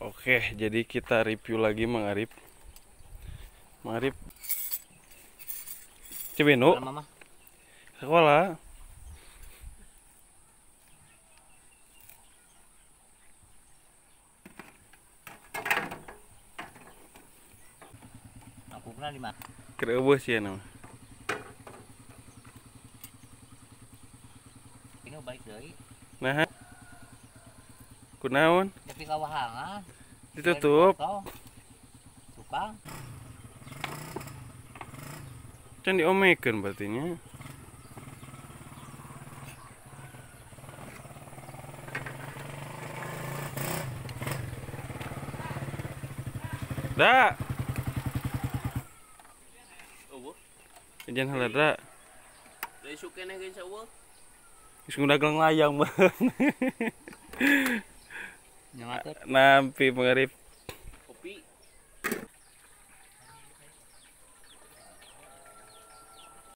Oke, jadi kita review lagi Mang Arif. Mang Arif Cibinu Mama, sekolah. aku pernah di mana? Kerebus ya nama. Ini balik deui. Nah, kunaon? Tapi kawahangan. Ditutup. Tukang. Can diomekeun berarti nya. Da. Eueuh, Jangan haladra. deui sukena geus eueuh. Geus ngudagang layang mah. Nyangateut. Nampi Mang Arif.